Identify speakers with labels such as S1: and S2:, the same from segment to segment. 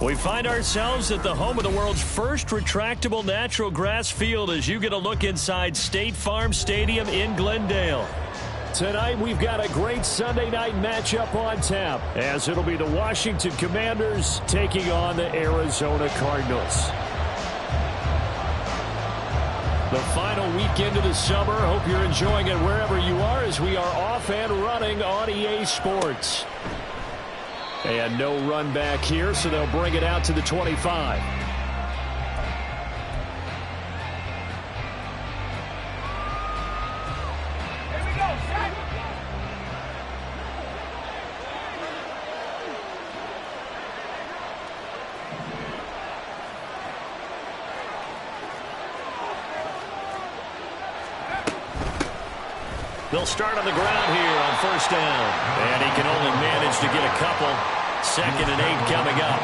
S1: We find ourselves at the home of the world's first retractable natural grass field as you get a look inside State Farm Stadium in Glendale. Tonight, we've got a great Sunday night matchup on tap, as it'll be the Washington Commanders taking on the Arizona Cardinals. The final weekend of the summer. Hope you're enjoying it wherever you are as we are off and running on EA Sports. And no run back here, so they'll bring it out to the 25. They'll start on the ground here on first down. And he can only manage to get a couple. 2nd and 8 coming up.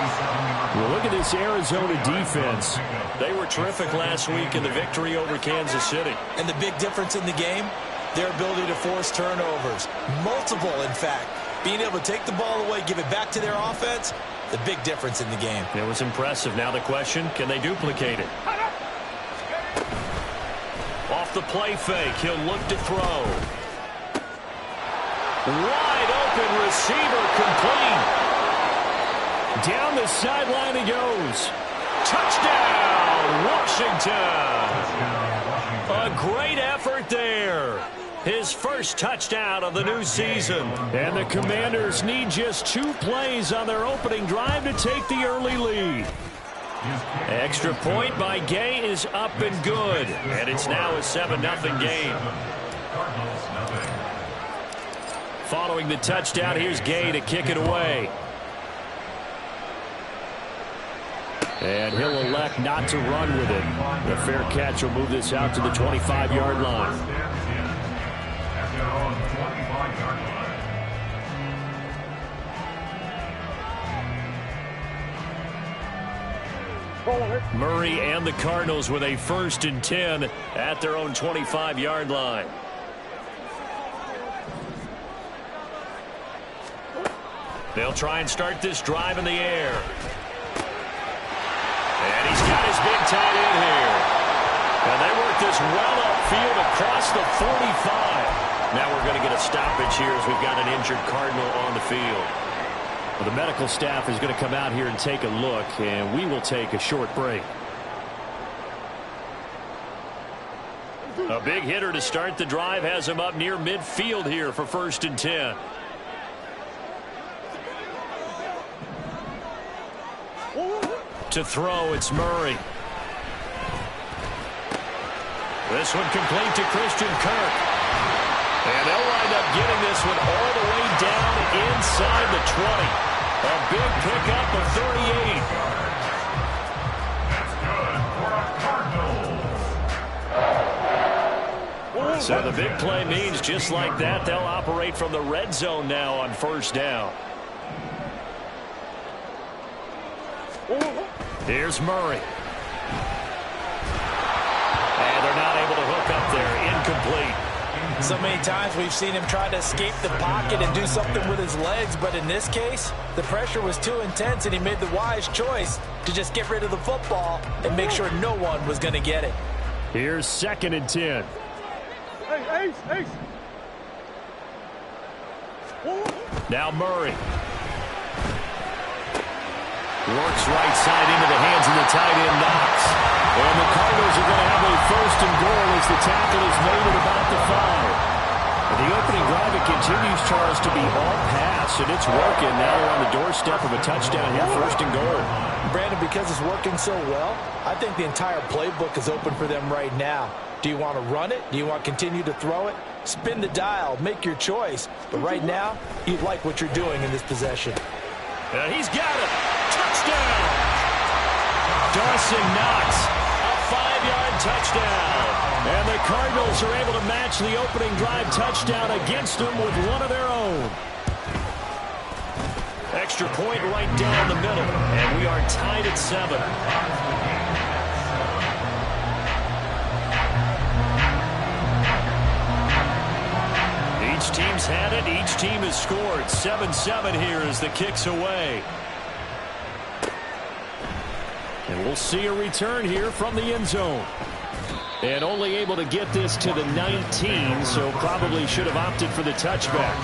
S1: Well, look at this Arizona defense. They were terrific last week in the victory over Kansas City.
S2: And the big difference in the game, their ability to force turnovers. Multiple, in fact. Being able to take the ball away, give it back to their offense, the big difference in the game.
S1: It was impressive. Now the question, can they duplicate it? Off the play fake, he'll look to throw. Wide open receiver, complete. Down the sideline he goes. Touchdown, Washington. A great effort there. His first touchdown of the new season. And the Commanders need just 2 plays on their opening drive to take the early lead. Extra point by Gay is up and good. And it's now a 7-0 game. Following the touchdown, here's Gay to kick it away. And he'll elect not to run with it. The fair catch will move this out to the 25-yard line. Murray and the Cardinals with a 1st and 10 at their own 25-yard line. They'll try and start this drive in the air. And he's got his big tight end here. And they work this well upfield across the 45. Now we're going to get a stoppage here as we've got an injured Cardinal on the field. Well, the medical staff is going to come out here and take a look, and we will take a short break. A big hitter to start the drive has him up near midfield here for 1st and 10. To throw, it's Murray. This one complete to Christian Kirk. And they'll wind up getting this one all the way down inside the 20. A big pickup of 38. That's good for a Cardinal. So the big play means just like that, they'll operate from the red zone now on 1st down. Here's Murray. And they're not able to hook up there. Incomplete.
S2: So many times we've seen him try to escape the pocket and do something with his legs, but in this case, the pressure was too intense and he made the wise choice to just get rid of the football and make sure no one was going to get it.
S1: Here's 2nd and 10.
S3: Ace.
S1: Now Murray. Works right side into the hands of the tight end, Knox. And the Cardinals are going to have a 1st and goal as the tackle is made at about the 5. And the opening drive, it continues, Charles, to be all pass, and it's working. Now they're on the doorstep of a touchdown here, 1st and goal.
S2: Brandon, because it's working so well, I think the entire playbook is open for them right now. Do you want to run it? Do you want to continue to throw it? Spin the dial, make your choice. But right now, you like what you're doing in this possession.
S1: And he's got it. Touchdown! Dawson Knox, a 5-yard touchdown. And the Cardinals are able to match the opening drive touchdown against them with one of their own. Extra point right down the middle. And we are tied at 7. Each team's had it. Each team has scored. 7-7 here as the kick's away. We'll see a return here from the end zone. And only able to get this to the 19, so probably should have opted for the touchback.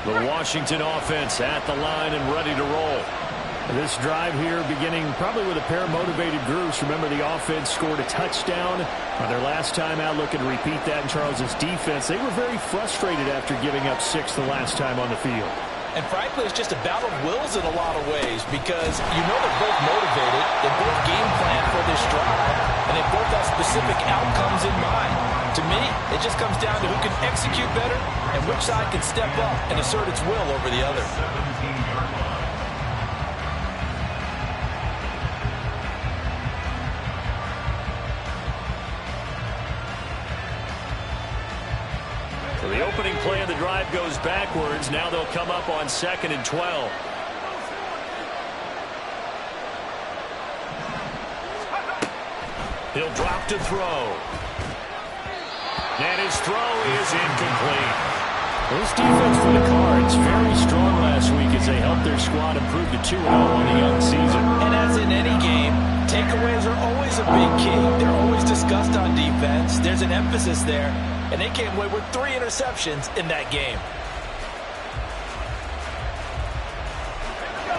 S1: The Washington offense at the line and ready to roll. This drive here beginning probably with a pair of motivated groups. Remember, the offense scored a touchdown on their last time out, looking to repeat that in Charles's defense. They were very frustrated after giving up 6 the last time on the field.
S2: And frankly, it's just a battle of wills in a lot of ways because you know they're both motivated, they both game plan for this drive, and they both have specific outcomes in mind. To me, it just comes down to who can execute better and which side can step up and assert its will over the other.
S1: So the opening play of the drive goes backwards. Now they'll come up on 2nd and 12. He'll drop to throw. And his throw is incomplete. This defense for the Cards very strong last week as they helped their squad improve to 2-0 on the young season.
S2: And as in any game, takeaways are always a big key. They're always discussed on defense. There's an emphasis there. And they came away with 3 interceptions in that game.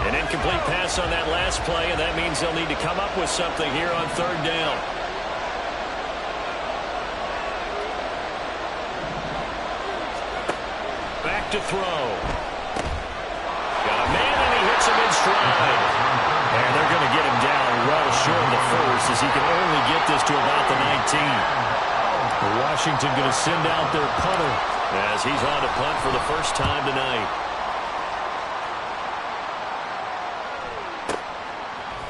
S1: An incomplete pass on that last play, and that means they'll need to come up with something here on 3rd down. Back to throw. Got a man, and he hits him in stride. And they're going to get him down well short of the first as he can only get this to about the 19. Washington going to send out their punter as he's on to punt for the first time tonight.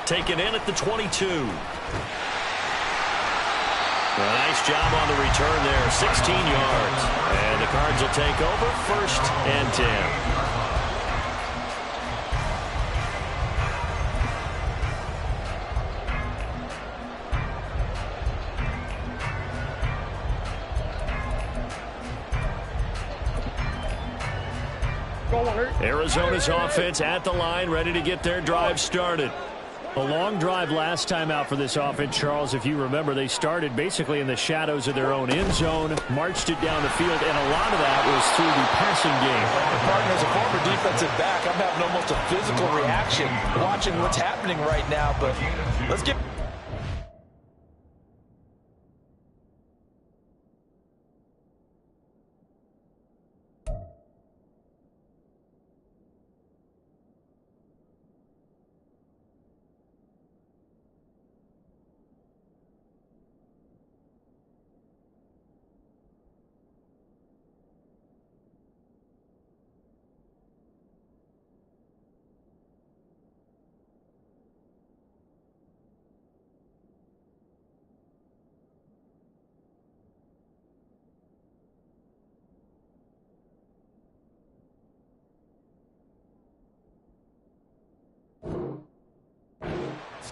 S1: Taken in at the 22. Nice job on the return there, 16 yards. And the Cards will take over 1st and 10. Arizona's offense at the line, ready to get their drive started. A long drive last time out for this offense, Charles. If you remember, they started basically in the shadows of their own end zone, marched it down the field, and a lot of that was through the passing game.
S2: Partner, as a former defensive back, I'm having almost a physical reaction watching what's happening right now, but let's get...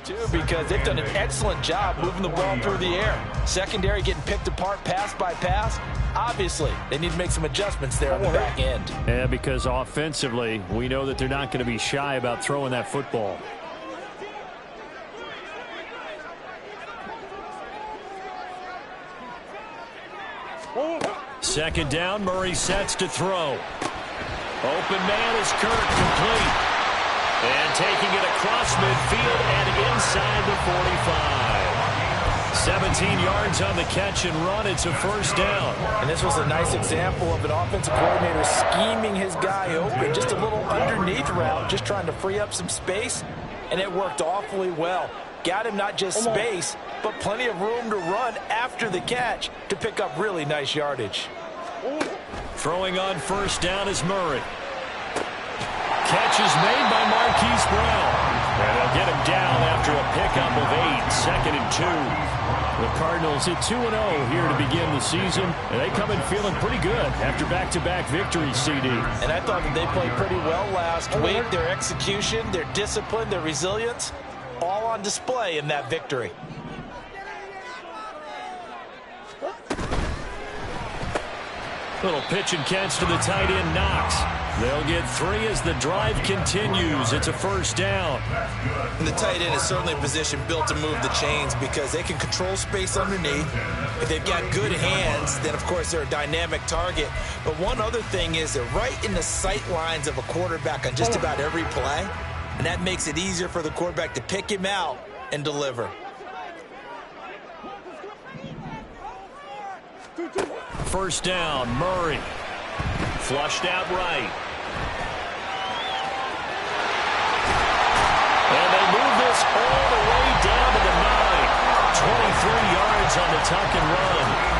S2: too, because they've done an excellent job moving the ball through the air. Secondary getting picked apart pass by pass. Obviously, they need to make some adjustments there on the back end.
S1: Yeah, because offensively, we know that they're not going to be shy about throwing that football. Second down, Murray sets to throw. Open man is Kirk, complete. And taking it across midfield and inside the 45. 17 yards on the catch and run. It's a 1st down.
S2: And this was a nice example of an offensive coordinator scheming his guy open. Just a little underneath route, just trying to free up some space. And it worked awfully well. Got him not just space, but plenty of room to run after the catch to pick up really nice yardage.
S1: Throwing on 1st down is Murray. Catch is made by Marquise Brown. And they'll get him down after a pickup of 8, 2nd and 2. The Cardinals hit 2-0 here to begin the season. And they come in feeling pretty good after back-to-back victories, CD.
S2: And I thought that they played pretty well last week. Their execution, their discipline, their resilience, all on display in that victory.
S1: Little pitch and catch to the tight end, Knox. They'll get 3 as the drive continues. It's a first down.
S2: And the tight end is certainly a position built to move the chains because they can control space underneath. If they've got good hands, then, of course, they're a dynamic target. But one other thing is they're right in the sight lines of a quarterback on just about every play, and that makes it easier for the quarterback to pick him out and deliver.
S1: First down, Murray. Flushed out right. And they move this all the way down to the 9. 23 yards on the tuck and run.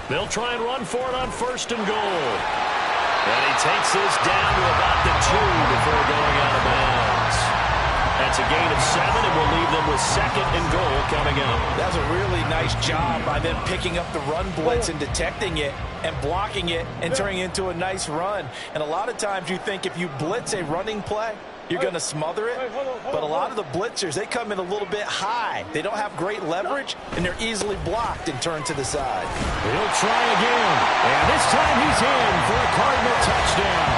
S1: They'll try and run for it on first and goal. And he takes this down to about the 2 before going out of bounds. That's a gain of 7, and we'll leave them with second and goal coming up.
S2: That's a really nice job by them picking up the run blitz and detecting it and blocking it and turning it into a nice run. And a lot of times you think if you blitz a running play, you're going to smother it. But a lot of the blitzers, they come in a little bit high. They don't have great leverage, and they're easily blocked and turned to the side.
S1: He'll try again. And this time he's in for a Cardinal touchdown.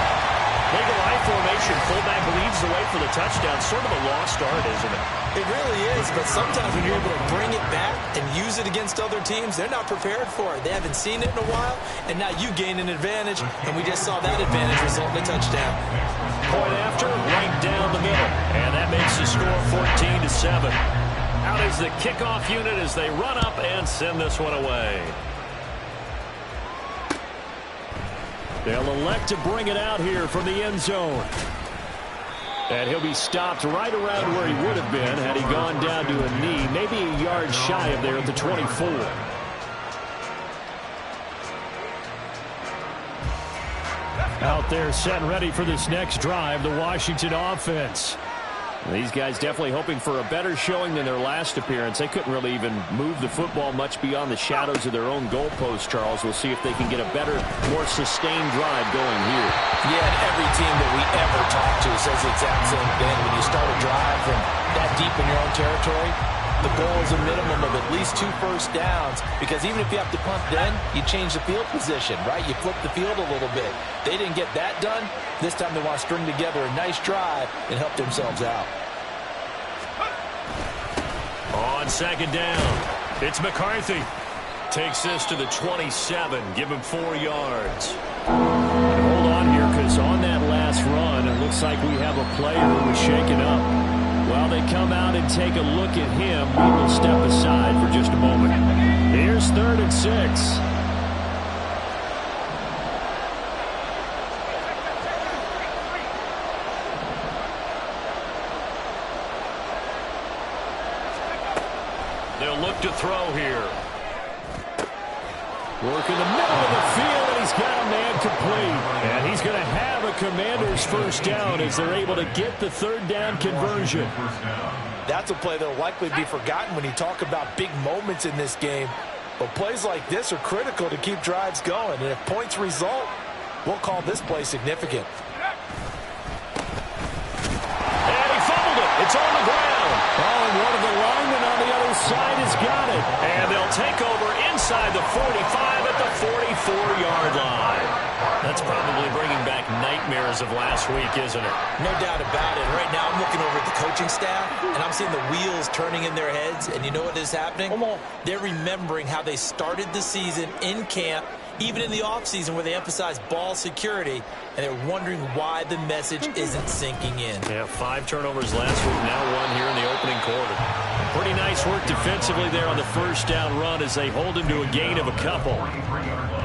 S1: Eagle eye formation, fullback leads the way for the touchdown. Sort of a lost art, isn't it?
S2: It really is, but sometimes when you're able to bring it back and use it against other teams, they're not prepared for it. They haven't seen it in a while, and now you gain an advantage, and we just saw that advantage result in a touchdown.
S1: Point after, right down the middle, and that makes the score 14-7. Out is the kickoff unit as they run up and send this one away. They'll elect to bring it out here from the end zone. And he'll be stopped right around where he would have been had he gone down to a knee, maybe a yard shy of there at the 24. Out there set and ready for this next drive, the Washington offense. These guys definitely hoping for a better showing than their last appearance. They couldn't really even move the football much beyond the shadows of their own goalpost, Charles. We'll see if they can get a better, more sustained drive going here.
S2: Yeah, and every team that we ever talk to says the exact same thing. When you start a drive from that deep in your own territory, the goal is a minimum of at least 2 first downs, because even if you have to punt then, you change the field position, right? You flip the field a little bit. They didn't get that done. This time they want to string together a nice drive and help themselves out.
S1: On second down, it's McCarthy. Takes this to the 27, give him 4 yards. And hold on here, because on that last run, it looks like we have a player who was shaken up. While they come out and take a look at him, we will step aside for just a moment. Here's 3rd and 6. They'll look to throw here. Work in the middle of the field, and he's got a man complete. And he's going to have a Commander's first down as they're able to get the 3rd down conversion.
S2: That's a play that will likely be forgotten when you talk about big moments in this game. But plays like this are critical to keep drives going. And if points result, we'll call this play significant.
S1: And he fumbled it. It's on the ground. Oh, and one of the linemen on the other side has got it. And they'll take over inside the 45 at the 44-yard line. That's probably bringing back nightmares of last week, isn't it?
S2: No doubt about it. Right now I'm looking over at the coaching staff, and I'm seeing the wheels turning in their heads. And you know what is happening? They're remembering how they started the season in camp, even in the offseason where they emphasize ball security, and they're wondering why the message isn't sinking in.
S1: Yeah, 5 turnovers last week, now 1 here in the opening quarter. Pretty nice work defensively there on the first down run as they hold him to a gain of a couple.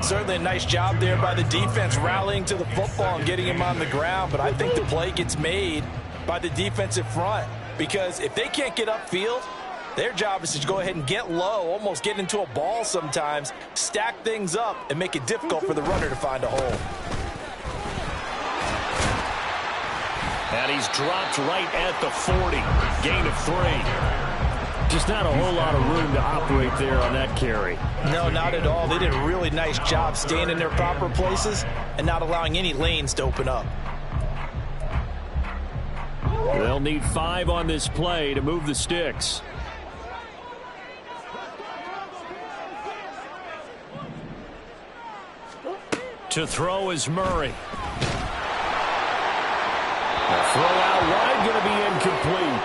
S2: Certainly a nice job there by the defense rallying to the football and getting him on the ground, but I think the play gets made by the defensive front, because if they can't get upfield, Their job is to go ahead and get low, almost get into a ball sometimes, stack things up, and make it difficult for the runner to find a hole.
S1: And he's dropped right at the 40. Gain of 3. Just not a whole lot of room to operate there on that carry.
S2: No, not at all. They did a really nice job staying in their proper places and not allowing any lanes to open up.
S1: They'll need 5 on this play to move the sticks. To throw is Murray. The throw out wide going to be incomplete.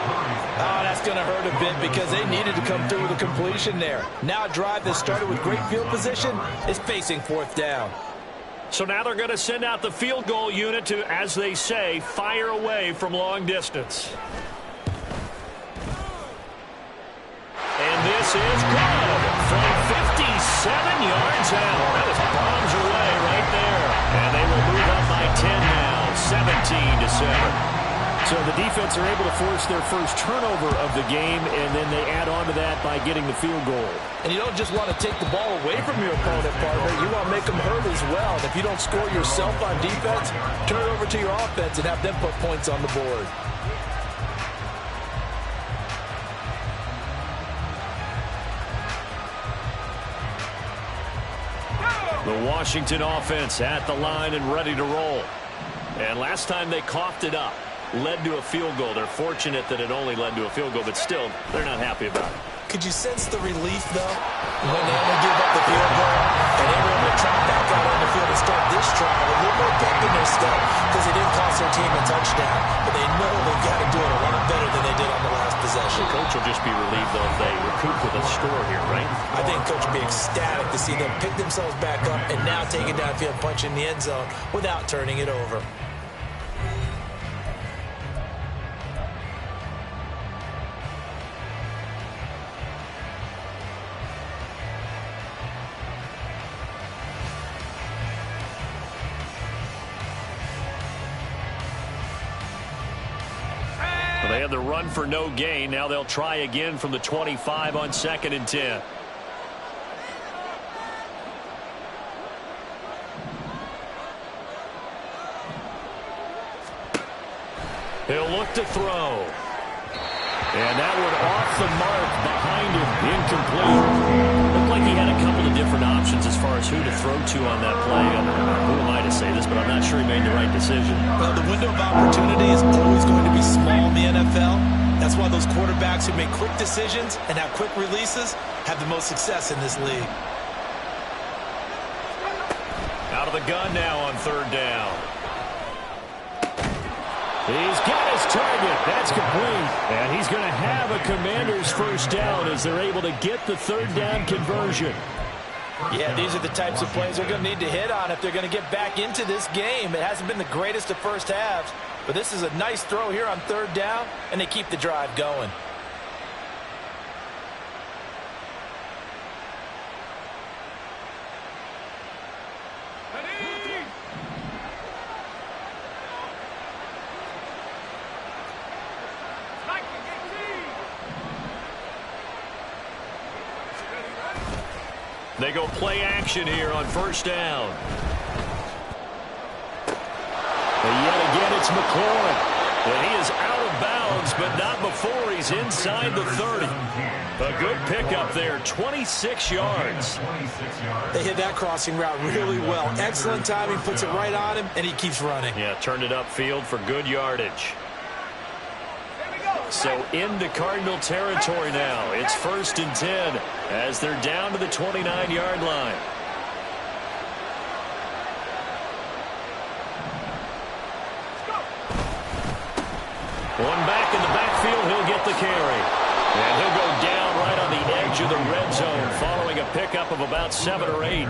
S2: Oh, that's going to hurt a bit because they needed to come through with a completion there. Now a drive that started with great field position is facing 4th down.
S1: So now they're going to send out the field goal unit to, as they say, fire away from long distance. And this is good from 57 yards out. That was bombs away right there. And they will move up by 10 now, 17-7. So the defense are able to force their first turnover of the game, and then they add on to that by getting the field goal.
S2: And you don't just want to take the ball away from your opponent, partner. You want to make them hurt as well. And if you don't score yourself on defense, turn it over to your offense and have them put points on the board.
S1: The Washington offense at the line and ready to roll. And last time they coughed it up, led to a field goal. They're fortunate that it only led to a field goal, but still, they're not happy about it.
S2: Could you sense the relief, though, when they only give up the field goal and they were able to trot back out on the field and start this drive a little more pep in their step because they didn't cost their team a touchdown, but they know they've got to do it a lot better than they did on the last possession.
S1: The coach will just be relieved, though, if they recoup with a score here, right?
S2: I think coach will be ecstatic to see them pick themselves back up and now take it downfield, punch in the end zone without turning it over.
S1: They had the run for no gain. Now they'll try again from the 25 on 2nd and 10. He'll look to throw. And that one off the mark behind him. Incomplete. Looked like he had a couple of different options as far as who to throw to on that play. Who am I to say this, but I'm not sure he made the right decision.
S2: Well, the window of opportunity is always going to be small in the NFL. That's why those quarterbacks who make quick decisions and have quick releases have the most success in this league.
S1: Out of the gun now on 3rd down. He's got his target. That's complete. And he's going to have a Commanders first down as they're able to get the 3rd down conversion.
S2: Yeah, these are the types of plays they're going to need to hit on if they're going to get back into this game. It hasn't been the greatest of first halves, but this is a nice throw here on 3rd down, and they keep the drive going.
S1: They go play action here on 1st down. And yet again, it's McLaurin. And he is out of bounds, but not before he's inside the 30. A good pickup there, 26 yards.
S2: They hit that crossing route really well. Excellent timing, puts it right on him, and he keeps running.
S1: Yeah, turned it upfield for good yardage. So into Cardinal territory now. It's 1st and 10 as they're down to the 29-yard line. One back in the backfield, he'll get the carry. And he'll go down right on the edge of the red zone following a pickup of about 7 or 8.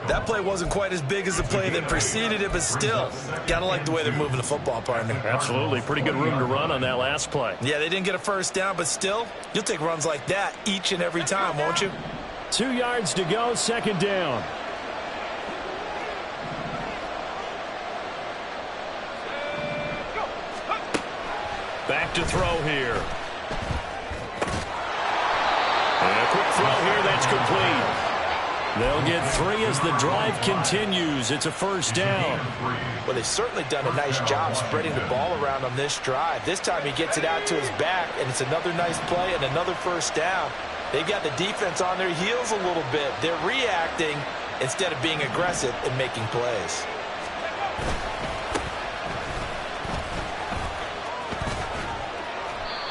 S2: That play wasn't quite as big as the play that preceded it, but still, gotta like the way they're moving the football, partner.
S1: Absolutely. Pretty good room to run on that last play.
S2: Yeah, they didn't get a first down, but still, you'll take runs like that each and every time, won't you?
S1: 2 yards to go, 2nd down. Back to throw here. quick throw here. That's complete. They'll get 3 as the drive continues. It's a first down.
S2: Well, they've certainly done a nice job spreading the ball around on this drive. This time he gets it out to his back, and it's another nice play and another first down. They've got the defense on their heels a little bit. They're reacting instead of being aggressive and making plays.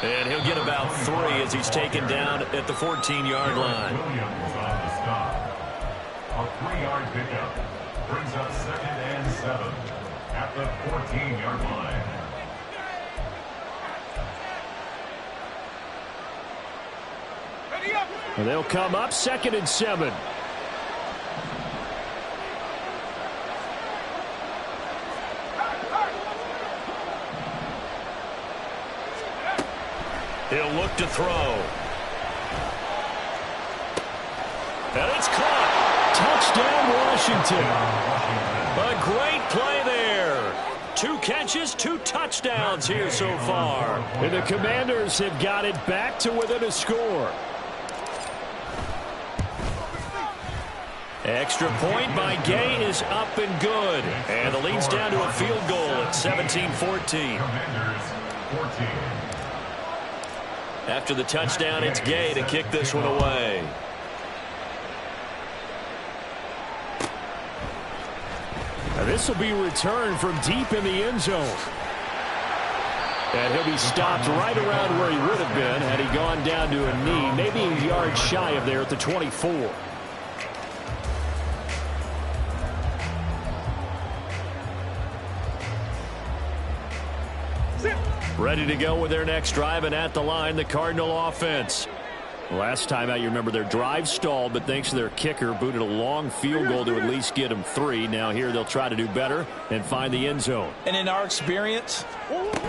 S1: And he'll get about 3 as he's taken down at the 14-yard line.
S4: A 3-yard pickup brings up 2nd and 7 at the 14-yard line.
S1: And they'll come up 2nd and 7. He'll look to throw. And it's caught. Touchdown, Washington. A great play there. 2 catches, 2 touchdowns here so far. And the Commanders have got it back to within a score. Extra point by Gay is up and good. And the lead's down to a field goal at 17-14. After the touchdown, it's Gay to kick this one away. This will be returned from deep in the end zone. And he'll be stopped right around where he would have been had he gone down to a knee, maybe a yard shy of there at the 24. Ready to go with their next drive, and at the line, the Cardinal offense. Last time out, you remember their drive stalled, but thanks to their kicker, booted a long field goal to at least get them 3. Now here they'll try to do better and find the end zone.
S2: And in our experience,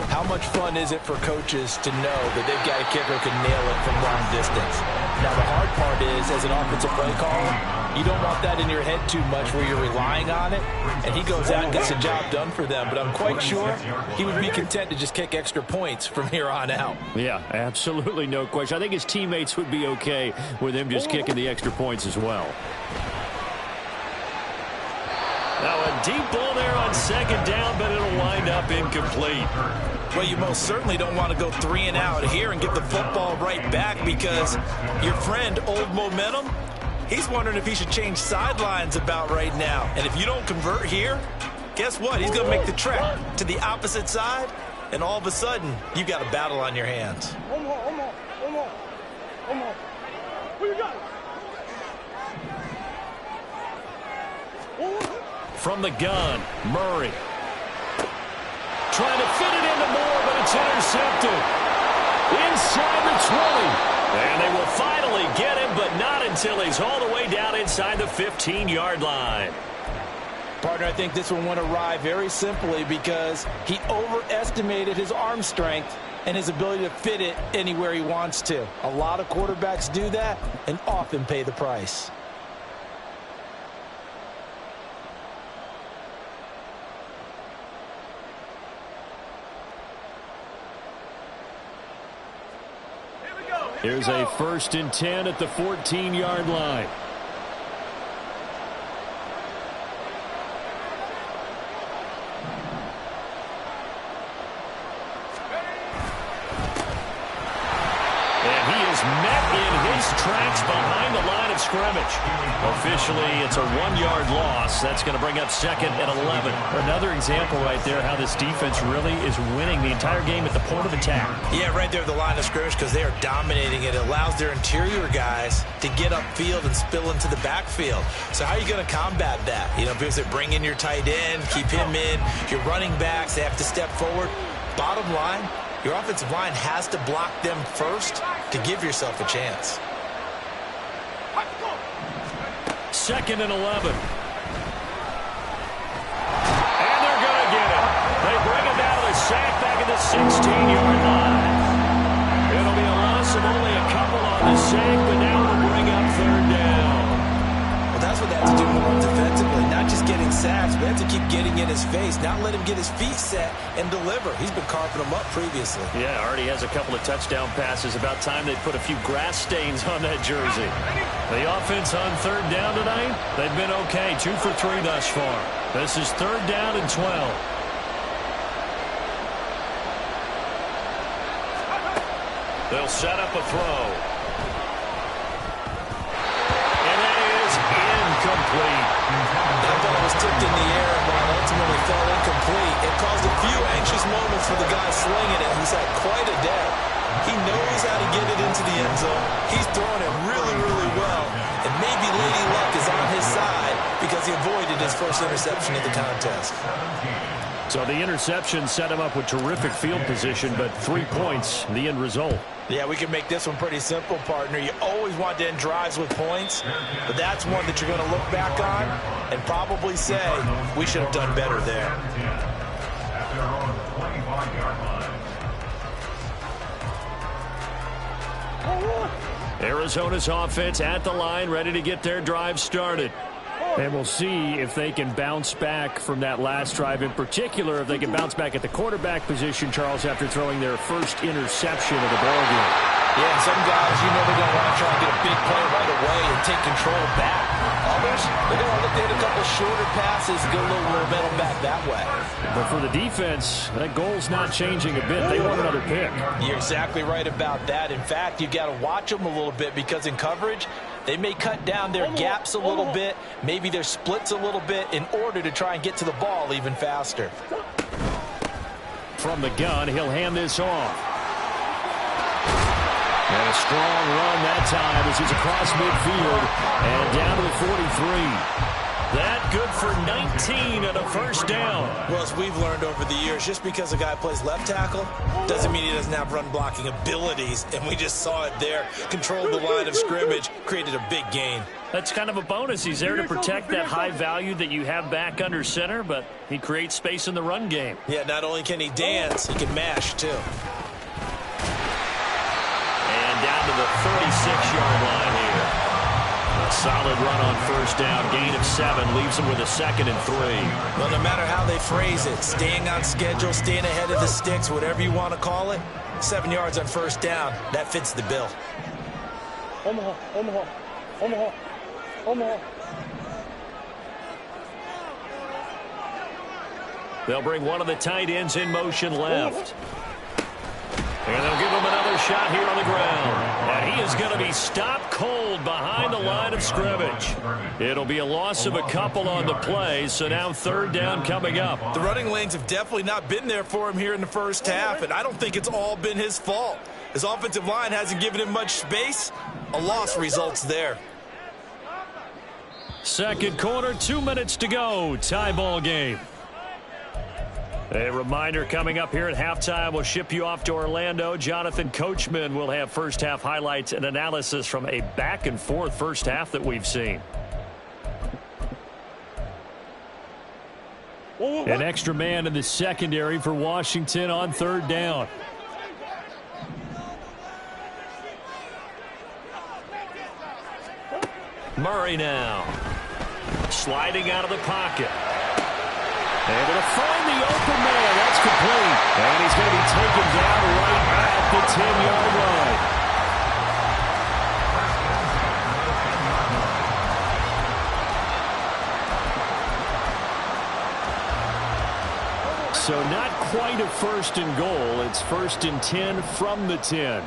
S2: how much fun is it for coaches to know that they've got a kicker who can nail it from long distance? Now the hard part is, as an offensive play caller, you don't want that in your head too much where you're relying on it, and he goes out and gets the job done for them. But I'm quite sure he would be content to just kick extra points from here on out.
S1: Yeah, absolutely no question. I think his teammates would be okay with him just kicking the extra points as well. Now a deep ball there on 2nd down, but it'll wind up incomplete.
S2: Well, you most certainly don't want to go 3 and out here and get the football right back, because your friend, Old Momentum, he's wondering if he should change sidelines about right now. And if you don't convert here, guess what? He's going to make the trek to the opposite side, and all of a sudden, you've got a battle on your hands.
S3: One more. Who you got?
S1: From the gun, Murray. Trying to fit it into Moore, but it's intercepted. Inside the 20. And they will finally get him, but not until he's all the way down inside the 15-yard line.
S2: Partner, I think this one went awry very simply because he overestimated his arm strength and his ability to fit it anywhere he wants to. A lot of quarterbacks do that and often pay the price.
S1: Here's a 1st and 10 at the 14-yard line. And he is met in his tracks behind the line of scrimmage. Officially, it's a 1-yard loss. That's going to bring up 2nd and 11.
S5: Another example right there how this defense really is winning the entire game at the point of attack.
S2: Yeah, right there at the line of scrimmage, because they are dominating it. It allows their interior guys to get upfield and spill into the backfield. So how are you going to combat that? You know, because they bring in your tight end, keep him in. Your running backs, they have to step forward. Bottom line, your offensive line has to block them first to give yourself a chance.
S1: 2nd and 11. And they're going to get it. They bring it down to the sack back at the 16-yard line. It'll be a loss of only a couple on the sack, but now it'll bring up 3rd down.
S2: Well, that's what they have to do more defensively. Exactly. Not just getting sacks, but have to keep getting in his face. Not let him get his feet set and deliver. He's been carving them up previously.
S5: Yeah, already has a couple of touchdown passes. About time they put a few grass stains on that jersey. The offense on third down tonight, they've been okay. 2 for 3 thus far. This is third down and 12. They'll set up a throw. And that is incomplete.
S2: That ball was tipped in the air, but ultimately fell incomplete. It caused a few anxious moments for the guy slinging it, who's had quite a day. He knows how to get it into the end zone. He's throwing it really, really well. And maybe Lady Luck is on his side because he avoided his first interception of the contest.
S5: So the interception set him up with terrific field position, but 3 points, the end result.
S2: Yeah, we can make this one pretty simple, partner. You always want to end drives with points, but that's one that you're going to look back on and probably say, we should have done better there.
S4: At their own 25-yard line.
S5: Arizona's offense at the line, ready to get their drive started. And we'll see if they can bounce back from that last drive, in particular if they can bounce back at the quarterback position, Charles, after throwing their first interception of the ballgame.
S2: Yeah, and some guys, you know, they're going to want to try and get a big play right away and take control back. Others, they're going to look to hit a couple shorter passes and get a little momentum back that way.
S5: But for the defense, that goal's not changing a bit. They want another pick.
S2: You're exactly right about that. In fact, you've got to watch them a little bit because in coverage, they may cut down their gaps a little bit, maybe their splits a little bit in order to try and get to the ball even faster.
S5: From the gun, he'll hand this off. And a strong run that time as he's across midfield and down to the 43. That good for 19 and a first down.
S2: Well, as we've learned over the years, just because a guy plays left tackle doesn't mean he doesn't have run blocking abilities. And we just saw it there. Controlled the line of scrimmage, created a big gain.
S5: That's kind of a bonus. He's there to protect that high value that you have back under center, but he creates space in the run game.
S2: Yeah, not only can he dance, he can mash too.
S5: And down to the 36-yard line here. A solid run on first down. Gain of 7 leaves him with a 2nd and 3.
S2: Well, no matter how they phrase it, staying on schedule, staying ahead of the sticks, whatever you want to call it, 7 yards on first down, that fits the bill.
S3: Omaha, Omaha, Omaha, Omaha.
S5: They'll bring one of the tight ends in motion left. And they'll give him another shot here on the ground. And he is going to be stopped cold behind the line of scrimmage. It'll be a loss of a couple on the play, so now third down coming up.
S2: The running lanes have definitely not been there for him here in the first half, and I don't think it's all been his fault. His offensive line hasn't given him much space. A loss results there.
S5: Second quarter, 2 minutes to go. Tie ball game. A reminder coming up here at halftime. We'll ship you off to Orlando. Jonathan Coachman will have first half highlights and analysis from a back and forth first half that we've seen. An extra man in the secondary for Washington on third down. Murray now. Sliding out of the pocket. Able to find the open man. That's complete. And he's going to be taken down right at the 10-yard line. So not quite a first and goal. It's first and 10 from the 10.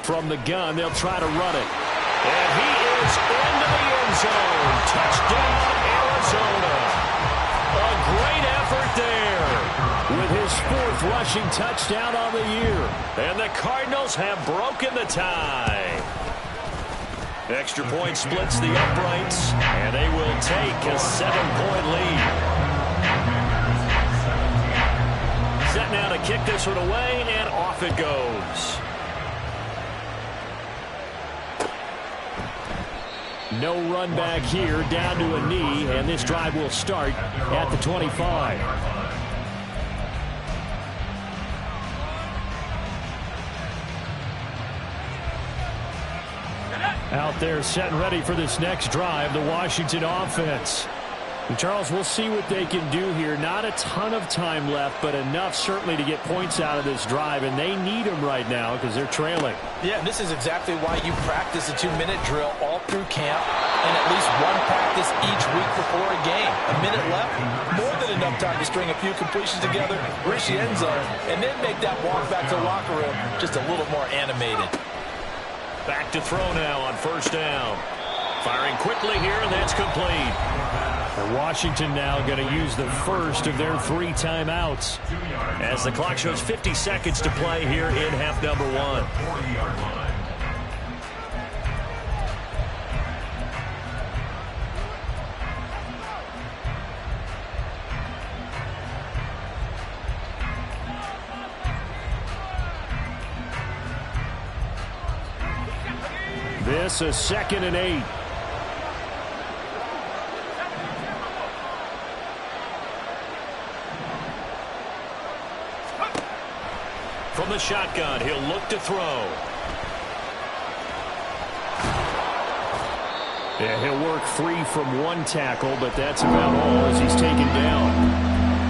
S5: From the gun, they'll try to run it. And he is into the end zone. Touchdown, Arizona. A great effort there with his 4th rushing touchdown on the year. And the Cardinals have broken the tie. Extra point splits the uprights, and they will take a 7-point lead. Set now to kick this one away, and off it goes. No run back here, down to a knee, and this drive will start at the 25.
S1: Out there setting ready for this next drive, the Washington offense. And Charles, we'll see what they can do here. Not a ton of time left, but enough certainly to get points out of this drive, and they need them right now because they're trailing.
S2: Yeah, and this is exactly why you practice a 2-minute drill all through camp and at least one practice each week before a game. A minute left, more than enough time to string a few completions together, reach the end zone, and then make that walk back to the locker room just a little more animated.
S5: Back to throw now on first down. Firing quickly here, and that's complete.
S1: And Washington now going to use the first of their 3 timeouts.
S5: As the clock shows 50 seconds to play here in half number 1.
S4: 40-yard line.
S1: This a 2nd and 8.
S5: From the shotgun, he'll look to throw.
S1: Yeah, he'll work free from 1 tackle, but that's about all as he's taken down.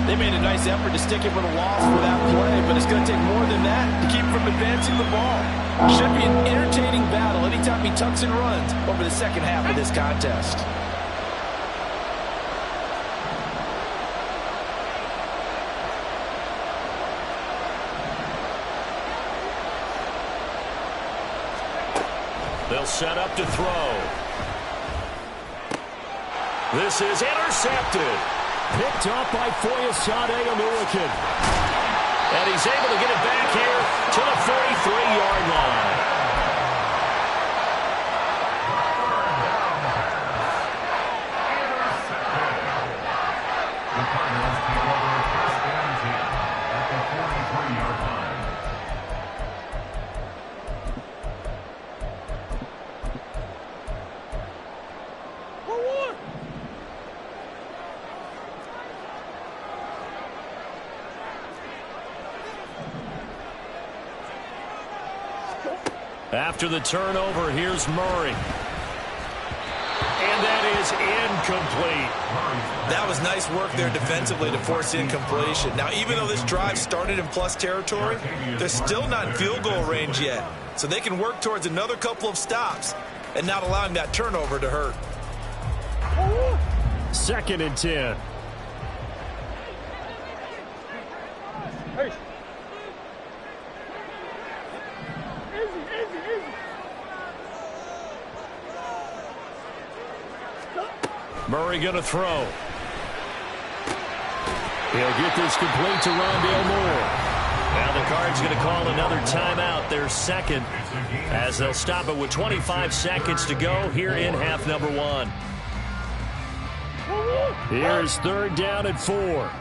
S2: They made a nice effort to stick it with a loss for that play, but it's going to take more than that to keep from advancing the ball. Should be an entertaining battle anytime he tucks and runs over the second half of this contest.
S5: They'll set up to throw. This is intercepted.
S1: Picked up by Foyesade Oluokun.
S5: And he's able to get it back here to the 43-yard line.
S4: The Cardinals take over first down 10 at the 43-yard line.
S5: After the turnover, here's Murray. And that is incomplete.
S2: That was nice work there defensively to force incompletion. Now, even though this drive started in plus territory, they're still not in field goal range yet. So they can work towards another couple of stops and not allowing that turnover to hurt.
S1: 2nd and 10.
S3: Hey.
S1: Murray going to throw. He'll get this complete to Rondale Moore.
S5: Now the Cards going to call another timeout, their 2nd, as they'll stop it with 25 seconds to go here in half number 1.
S1: Here's 3rd down and 4.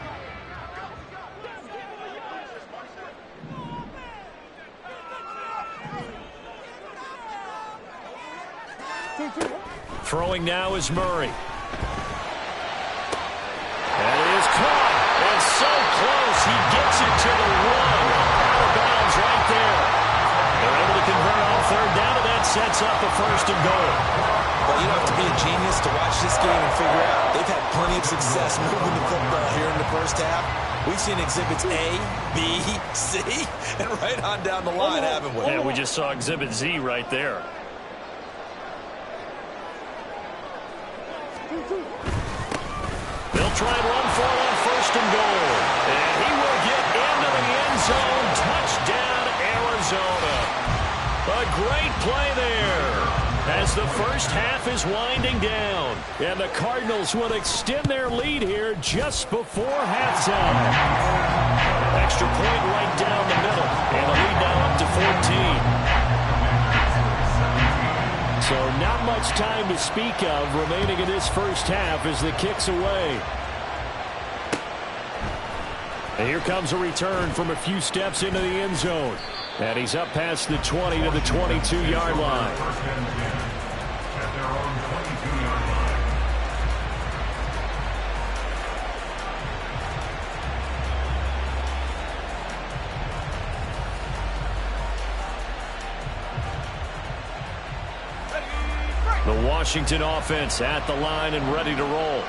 S5: Throwing now is Murray. And it is caught. And so close. He gets it to the 1. Out of bounds right there. They're able to convert on 3rd down, and that sets up a 1st and goal.
S2: Well, you don't have to be a genius to watch this game and figure out they've had plenty of success moving the football here in the first half. We've seen exhibits A, B, C, and right on down the line, haven't we?
S5: Yeah, we just saw exhibit Z right there. They'll try and run for it on 1st and goal. And he will get into the end zone. Touchdown, Arizona. A great play there as the first half is winding down.
S1: And the Cardinals will extend their lead here just before halftime.
S5: Extra point right down the middle. And the lead now up to 14.
S1: So not much time to speak of remaining in this first half as the kick's away. And here comes a return from a few steps into the end zone. And he's up past the 20 to the 22-yard line.
S4: First and 10 at their own 22-yard line.
S1: Washington offense at the line and ready to roll.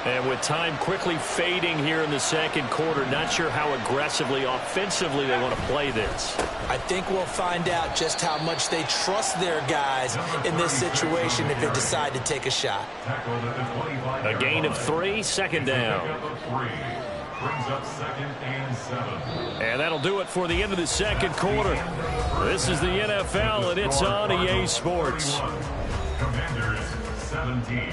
S1: And with time quickly fading here in the second quarter, not sure how aggressively, offensively they want to play this.
S2: I think we'll find out just how much they trust their guys in this situation if they decide to take a shot.
S1: A gain of 3, second down.
S4: Brings up 2nd and 7.
S1: And that'll do it for the end of the second quarter. This is the NFL, and it's on EA Sports.
S4: Commanders 17.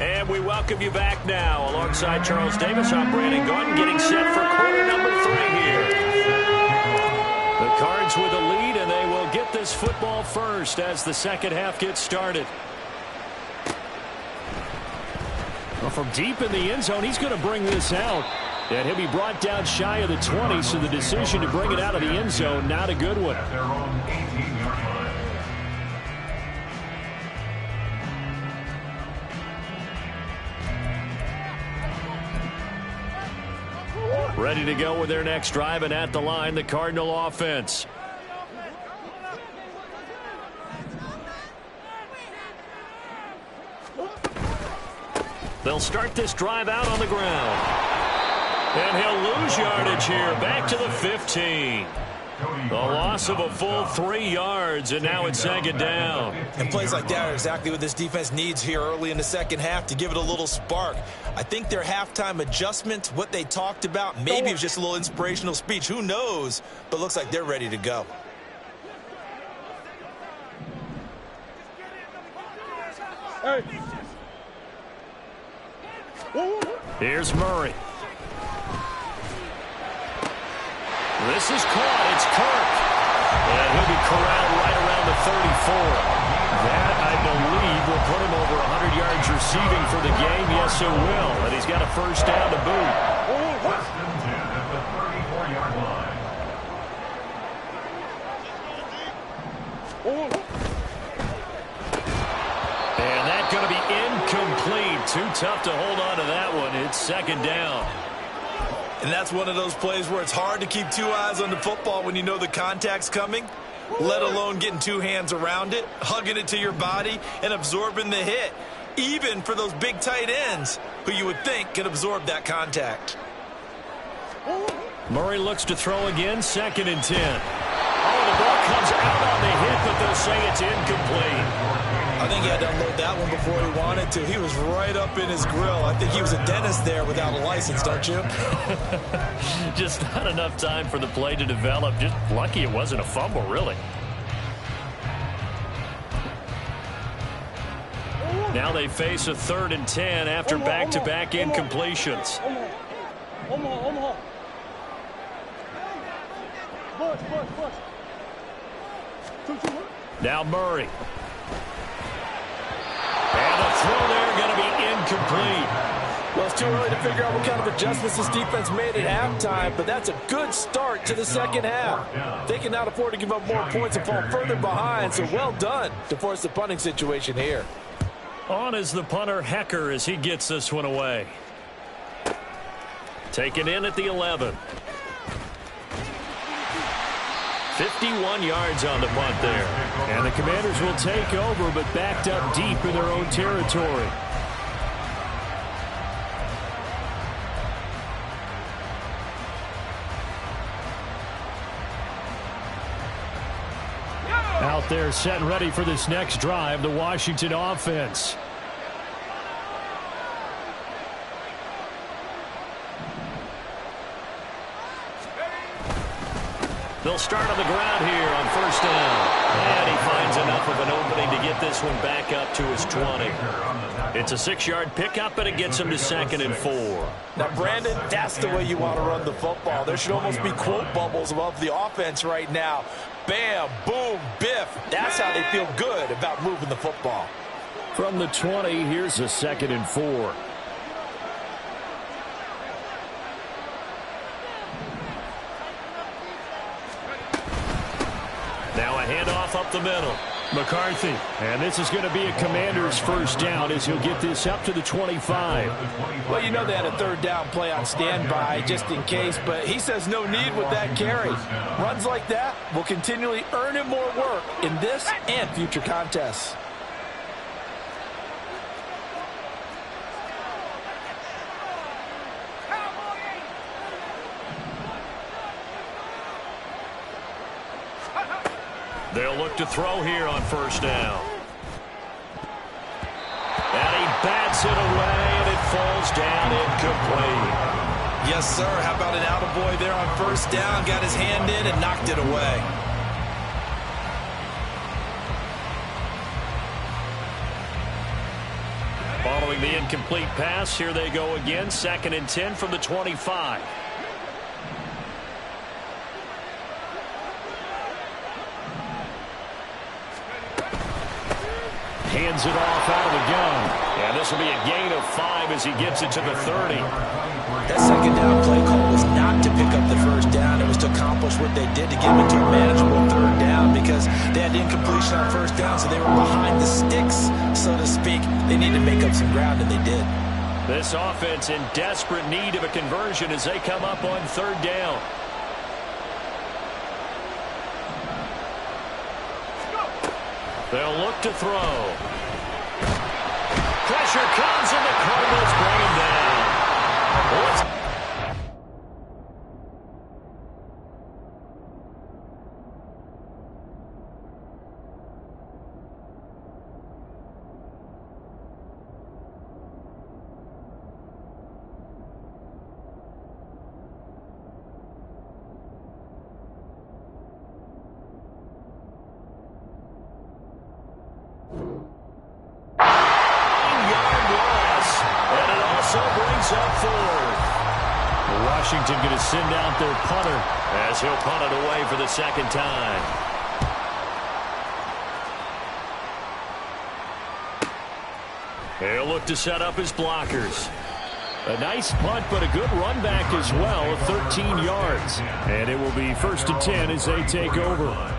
S1: And we welcome you back now. Alongside Charles Davis, I'm Brandon Gaudin, getting set for quarter number 3 here. The Cards with a lead, and they will get this football first as the second half gets started. Well, from deep in the end zone, he's going to bring this out. And he'll be brought down shy of the 20, so the decision to bring it out of the end zone, not a good one.
S4: At their own 18-yard line.
S1: Ready to go with their next drive, and at the line, the Cardinal offense. They'll start this drive out on the ground. And he'll lose yardage here, back to the 15. A loss of a full 3 yards, and now it's second down.
S2: And plays like that are exactly what this defense needs here early in the second half to give it a little spark. I think their halftime adjustments, what they talked about, maybe it was just a little inspirational speech. Who knows? But looks like they're ready to go.
S3: Hey.
S1: Here's Murray. This is caught. It's Kirk. And he'll be corralled right around the 34. That, I believe, will put him over 100 yards receiving for the game. Yes, it will. And he's got a first down to boot.
S4: First and 10 at the 34-yard line.
S1: And that's going to be incomplete. Too tough to hold on to that one. It's second down.
S2: And that's one of those plays where it's hard to keep 2 eyes on the football when you know the contact's coming, let alone getting 2 hands around it, hugging it to your body, and absorbing the hit, even for those big tight ends who you would think can absorb that contact.
S1: Murray looks to throw again, 2nd and 10. Oh, the ball comes out on the hit, but they'll say it's incomplete.
S2: I think he had to unload that one before he wanted to. He was right up in his grill. I think he was a dentist there without a license, don't you?
S1: Just not enough time for the play to develop. Just lucky it wasn't a fumble, really. Now they face a 3rd and 10 after back-to-back incompletions.
S3: Omaha. Push.
S1: Now Murray. And the throw there going to be incomplete.
S2: Well, it's too early to figure out what kind of adjustments this defense made at halftime, but that's a good start to the second half. They can now afford to give up more points and fall further behind, so well done to force the punting situation here.
S1: On is the punter, Hecker, as he gets this one away. Taken in at the 11. 51 yards on the punt there. And the Commanders will take over, but backed up deep in their own territory. Out there set and ready for this next drive, the Washington offense. They'll start on the ground here on first down. And he finds enough of an opening to get this one back up to his 20. It's a 6-yard pickup, and it gets him to 2nd and 4.
S2: Now, Brandon, that's the way you want to run the football. There should almost be quote bubbles above the offense right now. Bam, boom, biff. That's how they feel good about moving the football.
S1: From the 20, here's a 2nd and 4. Now a handoff up the middle. McCarthy. And this is going to be a Commander's first down as he'll get this up to the 25.
S2: Well, you know they had a third down play on standby just in case, but he says no need with that carry. Runs like that will continually earn him more work in this and future contests.
S1: They'll look to throw here on first down. And he bats it away, and it falls down incomplete.
S2: Yes, sir. How about an attaboy there on first down? Got his hand in and knocked it away.
S1: Following the incomplete pass, here they go again. 2nd and 10 from the 25. Hands it off out of the gun. And this will be a gain of 5 as he gets it to the 30.
S2: That second down play call was not to pick up the first down. It was to accomplish what they did to get into a manageable third down because they had incompletion on first down, so they were behind the sticks, so to speak. They needed to make up some ground, and they did.
S1: This offense in desperate need of a conversion as they come up on third down. They'll look to throw. Pressure comes, and the Cardinals bring him down. Washington going to send out their punter as he'll punt it away for the second time. He'll look to set up his blockers. A nice punt, but a good run back as well, 13 yards. And it will be 1st and 10 as they take over.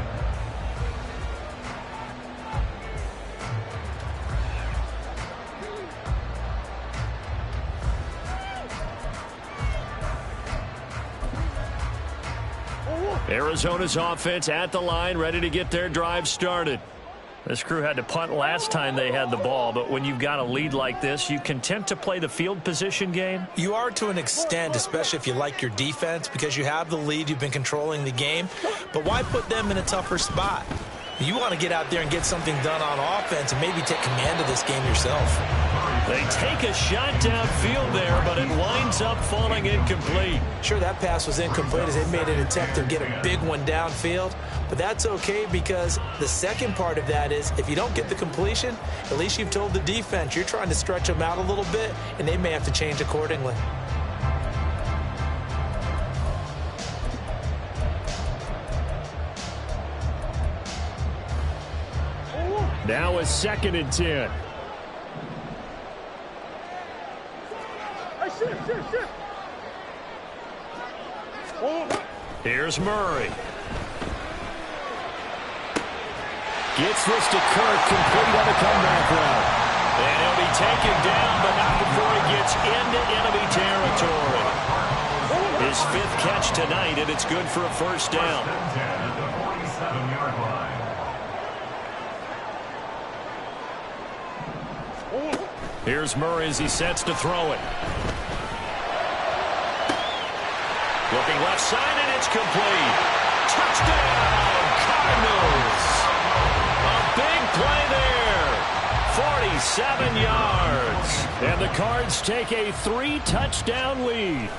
S1: Arizona's offense at the line, ready to get their drive started. This crew had to punt last time they had the ball, but when you've got a lead like this, you content to play the field position game?
S2: You are to an extent, especially if you like your defense, because you have the lead, you've been controlling the game. But why put them in a tougher spot? You want to get out there and get something done on offense and maybe take command of this game yourself.
S1: They take a shot downfield there, but it winds up falling incomplete.
S2: Sure, that pass was incomplete as they made an attempt to get a big one downfield, but that's okay because the second part of that is if you don't get the completion, at least you've told the defense you're trying to stretch them out a little bit, and they may have to change accordingly.
S1: Now a 2nd and 10. Here's Murray. Gets this to Kirk, complete on a comeback route. And he'll be taken down, but not before he gets into enemy territory. His 5th catch tonight, and it's good for a first down. Here's Murray as he sets to throw it. Looking left side, and it's complete. Touchdown, Cardinals. A big play there. 47 yards. And the Cards take a 3-touchdown lead.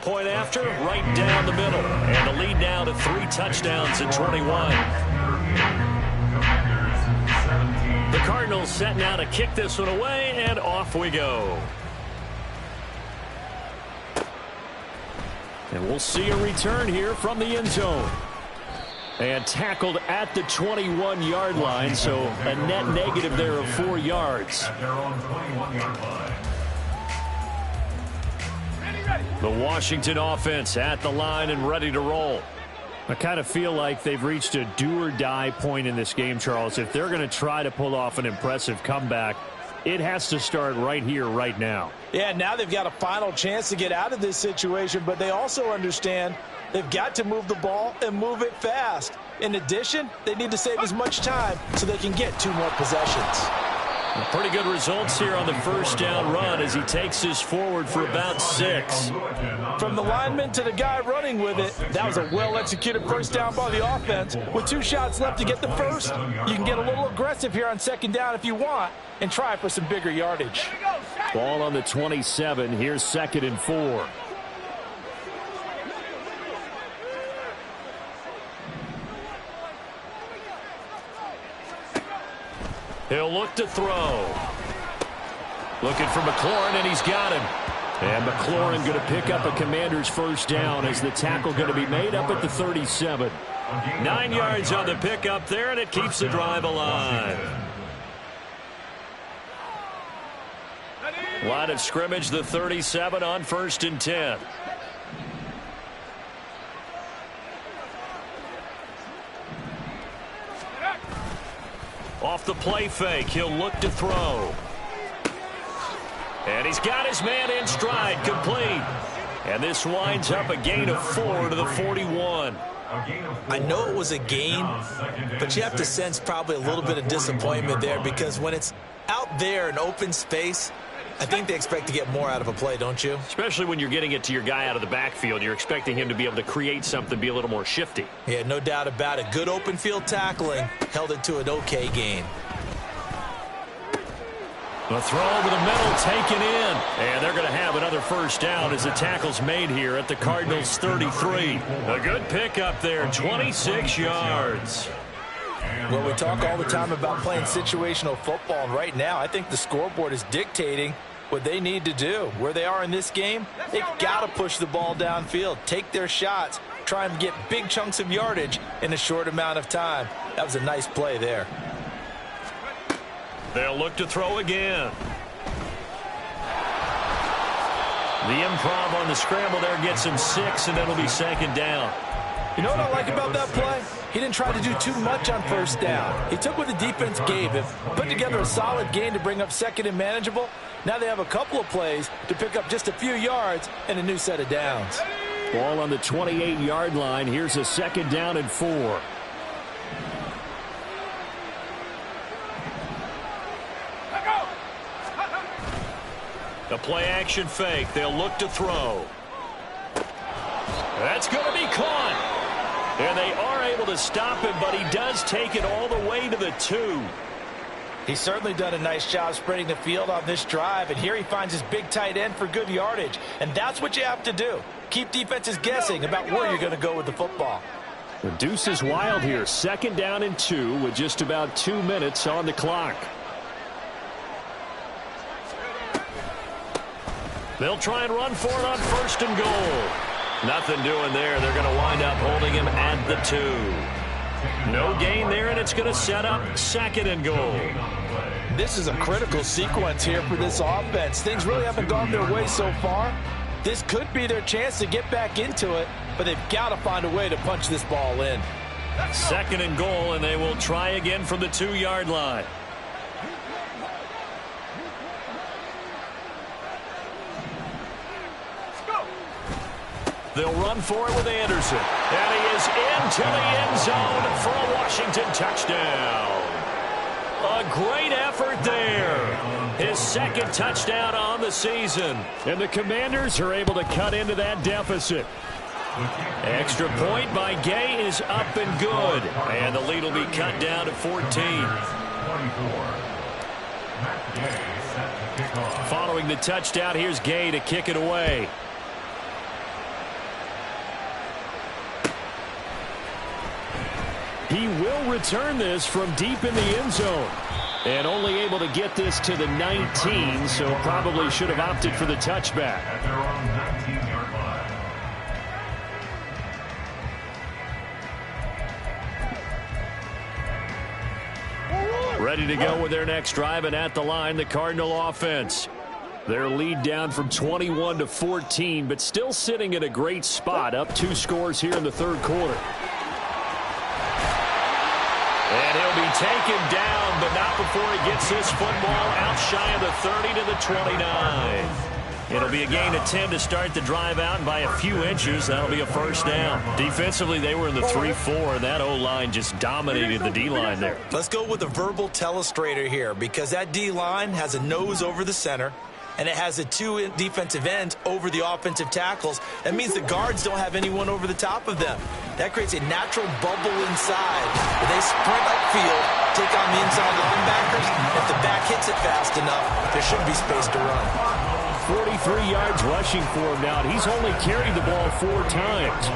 S1: Point after, right down the middle. And the lead now to 3 touchdowns at 21. The Cardinals set now to kick this one away, and off we go. And we'll see a return here from the end zone. And tackled at the 21-yard line, so a net negative there of 4 yards. The Washington offense at the line and ready to roll. I kind of feel like they've reached a do-or-die point in this game, Charles. If they're going to try to pull off an impressive comeback, it has to start right here, right now.
S2: Yeah, now they've got a final chance to get out of this situation, but they also understand they've got to move the ball and move it fast. In addition, they need to save as much time so they can get 2 more possessions.
S1: Pretty good results here on the first down run as he takes this forward for about 6.
S2: From the lineman to the guy running with it, that was a well-executed first down by the offense. With 2 shots left to get the first, you can get a little aggressive here on second down if you want and try for some bigger yardage.
S1: Ball on the 27. Here's 2nd and 4. He'll look to throw. Looking for McLaurin, and he's got him. And McLaurin going to pick up a Commander's first down as the tackle going to be made up at the 37. 9 yards on the pickup there, and it keeps the drive alive. Line of scrimmage, the 37 on 1st and 10. Off the play fake, he'll look to throw. And he's got his man in stride, complete. And this winds up a gain of 4 to the 41.
S2: I know it was a gain, but you have to sense probably a little bit of disappointment there because when it's out there in open space, I think they expect to get more out of a play, don't you?
S1: Especially when you're getting it to your guy out of the backfield. You're expecting him to be able to create something, be a little more shifty.
S2: Yeah, no doubt about it. Good open field tackling held it to an okay gain.
S1: The throw over the middle taken in. And they're going to have another first down as the tackle's made here at the Cardinals' 33. A good pickup there, 26 yards.
S2: Well, we talk all the time about playing situational football, and right now I think the scoreboard is dictating what they need to do. Where they are in this game, they've got to push the ball downfield, take their shots, try and get big chunks of yardage in a short amount of time. That was a nice play there.
S1: They'll look to throw again. The improv on the scramble there gets him 6, and it'll be 2nd down.
S2: You know what I like about that play? He didn't try to do too much on first down. He took what the defense gave him, put together a solid gain to bring up 2nd and manageable. Now they have a couple of plays to pick up just a few yards and a new set of downs.
S1: Ball on the 28-yard line. Here's a 2nd down and 4. A play-action fake. They'll look to throw. That's going to be caught. And they are able to stop him, but he does take it all the way to the 2.
S2: He's certainly done a nice job spreading the field on this drive, and here he finds his big tight end for good yardage. And that's what you have to do. Keep defenses guessing about where you're going to go with the football.
S1: The deuce is wild here. 2nd down and 2 with just about 2 minutes on the clock. They'll try and run for it on 1st and goal. Nothing doing there. They're going to wind up holding him at the 2. No gain there, and it's going to set up 2nd and goal.
S2: This is a critical sequence here for this offense. Things really haven't gone their way so far. This could be their chance to get back into it, but they've got to find a way to punch this ball in.
S1: 2nd and goal, and they will try again from the 2-yard line. They'll run for it with Anderson. And he is into the end zone for a Washington touchdown. A great effort there. His 2nd touchdown on the season. And the Commanders are able to cut into that deficit. Extra point by Gay is up and good. And the lead will be cut down to 14. Following the touchdown, here's Gay to kick it away. He will return this from deep in the end zone. And only able to get this to the 19, so probably should have opted for the touchback.
S4: At their own 19-yard line.
S1: Ready to go with their next drive, and at the line, the Cardinal offense. Their lead down from 21 to 14, but still sitting at a great spot, up 2 scores here in the third quarter. And he'll be taken down, but not before he gets this football out shy of the 30 to the 29. It'll be a gain of 10 to start the drive out, and by a few inches, that'll be a first down. Defensively, they were in the 3-4, and that O-line just dominated the D-line there.
S2: Let's go with a verbal telestrator here, because that D-line has a nose over the center, and it has the 2 defensive ends over the offensive tackles. That means the guards don't have anyone over the top of them. That creates a natural bubble inside where they sprint upfield, take on the inside linebackers. If the back hits it fast enough, there should be space to run.
S1: 43 yards rushing for him now, and he's only carried the ball 4 times.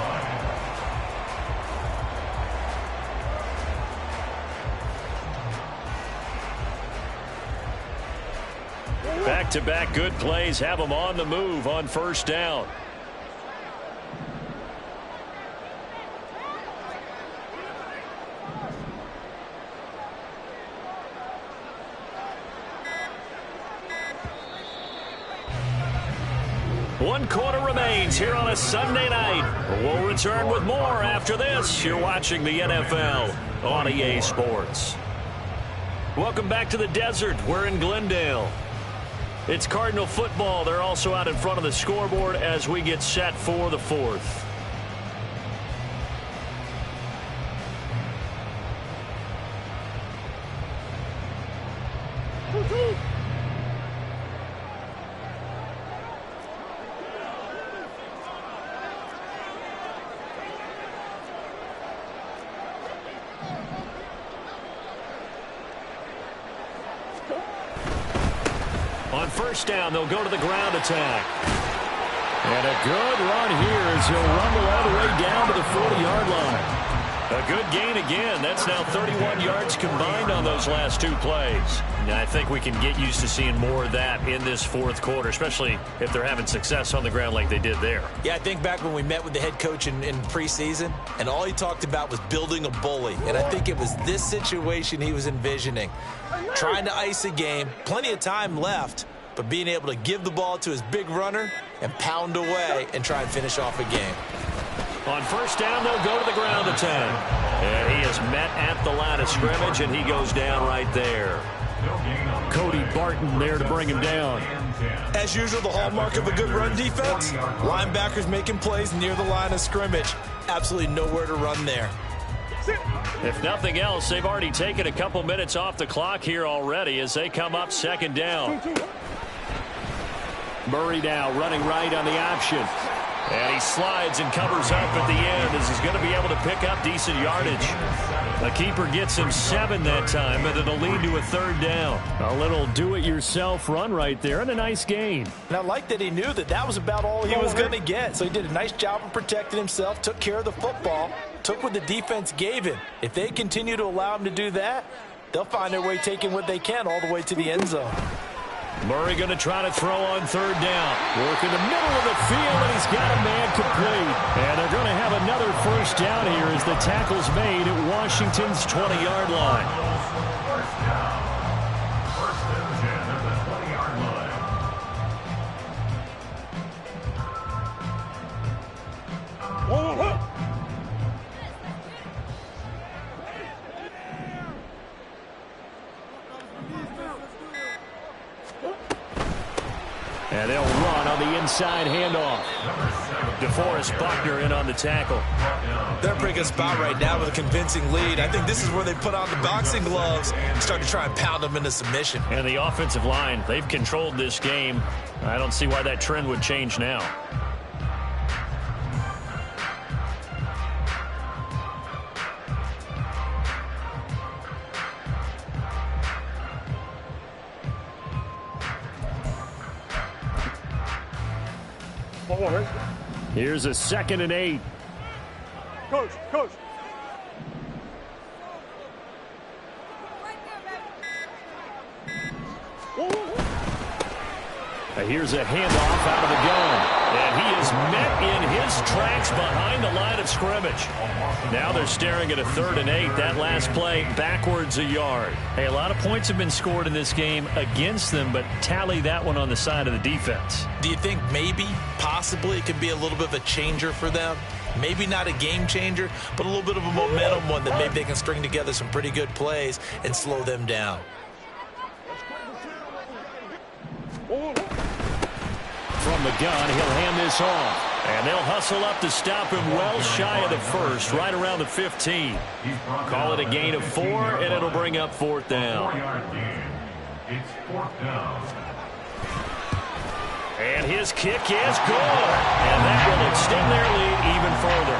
S1: Back-to-back good plays have him on the move on first down. One quarter remains here on a Sunday night. We'll return with more after this. You're watching the NFL on EA Sports. Welcome back to the desert. We're in Glendale. It's Cardinal football. They're also out in front of the scoreboard as we get set for the fourth. On first down, they'll go to the ground attack. And a good run here as he'll rumble all the way down to the 40-yard line. A good gain again. That's now 31 yards combined on those last 2 plays. Now, I think we can get used to seeing more of that in this fourth quarter, especially if they're having success on the ground like they did there.
S2: Yeah, I think back when we met with the head coach in preseason, and all he talked about was building a bully. And I think it was this situation he was envisioning. Trying to ice a game, plenty of time left, but being able to give the ball to his big runner and pound away and try and finish off a game.
S1: On first down, they'll go to the ground attack. And he is met at the line of scrimmage, and he goes down right there. Cody Barton there to bring him down.
S2: As usual, the hallmark of a good run defense, linebackers making plays near the line of scrimmage. Absolutely nowhere to run there.
S1: If nothing else, they've already taken a couple minutes off the clock here already as they come up second down. Murray now running right on the option. And he slides and covers up at the end as he's going to be able to pick up decent yardage. The keeper gets him 7 that time, and it'll lead to a third down. A little do-it-yourself run right there, and a nice gain.
S2: And I like that he knew that that was about all he was going to get. So he did a nice job of protecting himself, took care of the football, took what the defense gave him. If they continue to allow him to do that, they'll find their way taking what they can all the way to the end zone.
S1: Murray going to try to throw on third down. Work in the middle of the field, and he's got a man complete. And they're going to have another first down here as the tackle's made at Washington's 20-yard line.
S4: First down. First and 10 at the 20-yard line.
S1: And they'll run on the inside handoff. DeForest Buckner in on the tackle.
S2: They're in a pretty good spot right now with a convincing lead. I think this is where they put on the boxing gloves and start to try and pound them into submission.
S1: And the offensive line, they've controlled this game. I don't see why that trend would change now. Here's a 2nd and 8.
S3: Coach.
S1: Here's a handoff out of the gun. And he is met in his lost tracks behind the line of scrimmage. Now they're staring at a 3rd and 8. That last play backwards a yard.
S5: Hey, a lot of points have been scored in this game against them, but tally that one on the side of the defense.
S2: Do you think maybe, possibly, it could be a little bit of a changer for them? Maybe not a game changer, but a little bit of a momentum one that maybe they can string together some pretty good plays and slow them down.
S1: From the gun, he'll hand this off. And they'll hustle up to stop him well shy of the 1st, right around the 15. Call it a gain of 4, and it'll bring up 4th down.
S4: 4-yard gain. It's 4th down.
S1: And his kick is good. And that will extend their lead even further.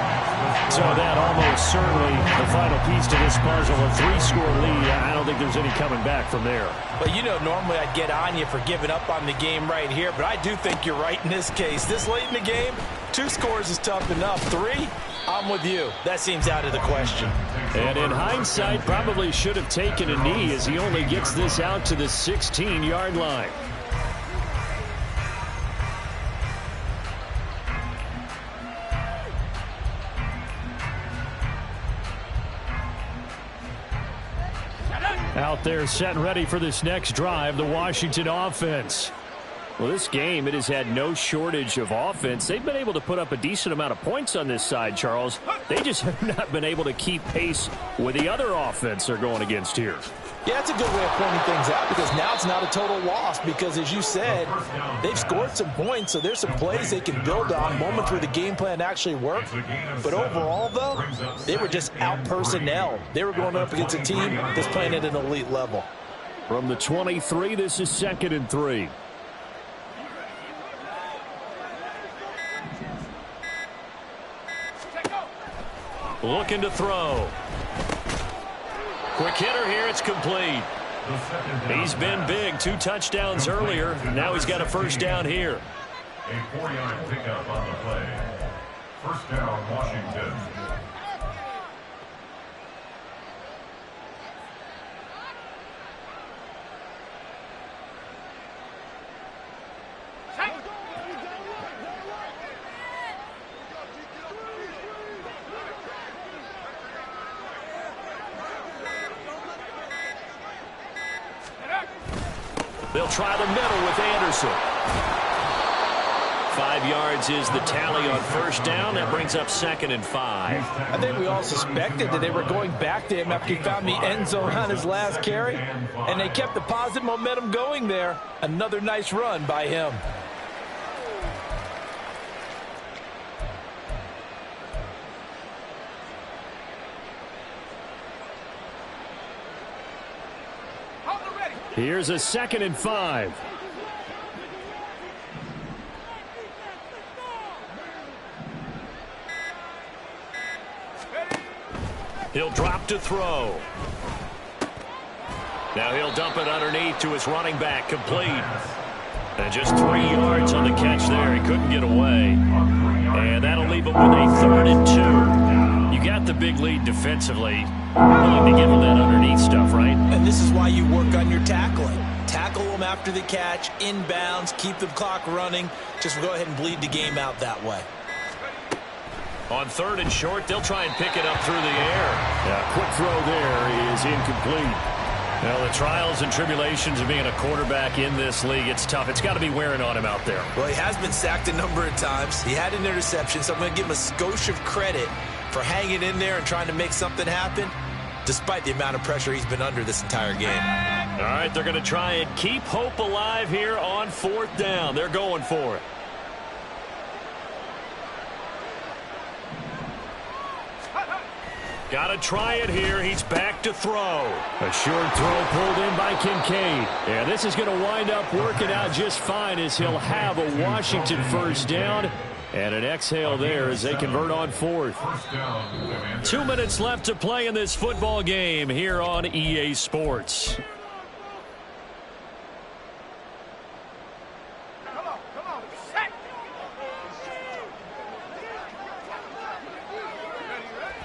S1: So that almost certainly the final piece to this puzzle, a 3-score lead. I don't think there's any coming back from there.
S2: But, you know, normally I'd get on you for giving up on the game right here, but I do think you're right in this case. This late in the game, 2 scores is tough enough. 3, I'm with you. That seems out of the question.
S1: And in hindsight, probably should have taken a knee as he only gets this out to the 16-yard line. Out there set and ready for this next drive, the Washington offense. Well, this game, it has had no shortage of offense. They've been able to put up a decent amount of points on this side, Charles. They just have not been able to keep pace with the other offense they're going against here.
S2: Yeah, that's a good way of pointing things out because now it's not a total loss because, as you said, they've scored some points, so there's some plays they can build on, moments where the game plan actually worked. But overall, though, they were just out-personnel. They were going up against a team that's playing at an elite level.
S1: From the 23, this is 2nd and 3. Looking to throw. Quick hitter here. It's complete. He's been big. 2 touchdowns earlier. Now he's got a 1st down here.
S4: A 4-yard pickup on the play. 1st down, Washington.
S1: They'll try the middle with Anderson. 5 yards is the tally on 1st down. That brings up 2nd and 5.
S2: I think we all suspected that they were going back to him after he found the end zone on his last carry, and they kept the positive momentum going there. Another nice run by him.
S1: Here's a 2nd and 5. He'll drop to throw. Now he'll dump it underneath to his running back, complete. And just 3 yards on the catch there. He couldn't get away. And that'll leave him with a 3rd and 2. You got the big lead defensively. Willing to give him that underneath stuff, right?
S2: And this is why you work on your tackling. Tackle them after the catch, inbounds, keep the clock running. Just go ahead and bleed the game out that way.
S1: On 3rd and short, they'll try and pick it up through the air. Yeah, quick throw there is incomplete. Well, the trials and tribulations of being a quarterback in this league, it's tough. It's got to be wearing on him out there.
S2: Well, he has been sacked a number of times. He had an interception, so I'm going to give him a skosh of credit for hanging in there and trying to make something happen, despite the amount of pressure he's been under this entire game.
S1: All right, they're going to try and keep hope alive here on 4th down. They're going for it. Got to try it here. He's back to throw. A short throw pulled in by Kincaid. Yeah, this is going to wind up working out just fine as he'll have a Washington 1st down. And an exhale there as they convert on 4th. 2 minutes left to play in this football game here on EA Sports.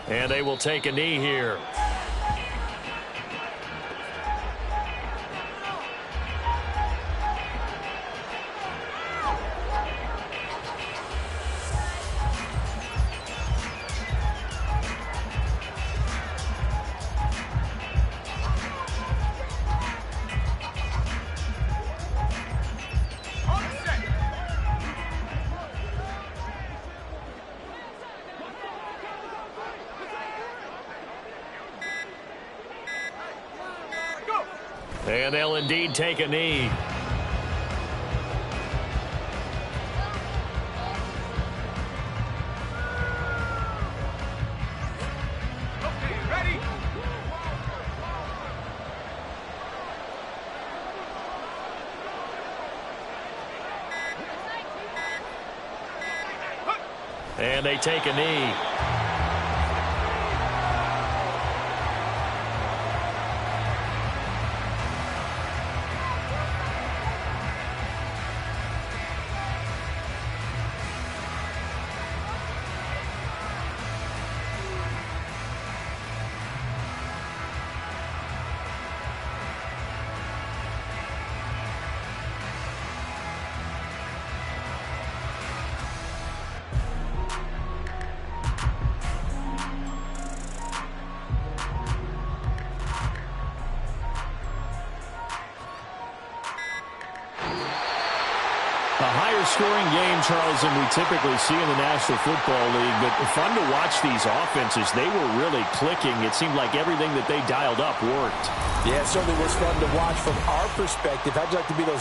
S1: And they will take a knee here. And they'll indeed take a knee. And they take a knee. A higher-scoring game, Charles, than we typically see in the National Football League, but fun to watch these offenses. They were really clicking. It seemed like everything that they dialed up worked.
S2: Yeah, it certainly was fun to watch from our perspective. How'd you like to be those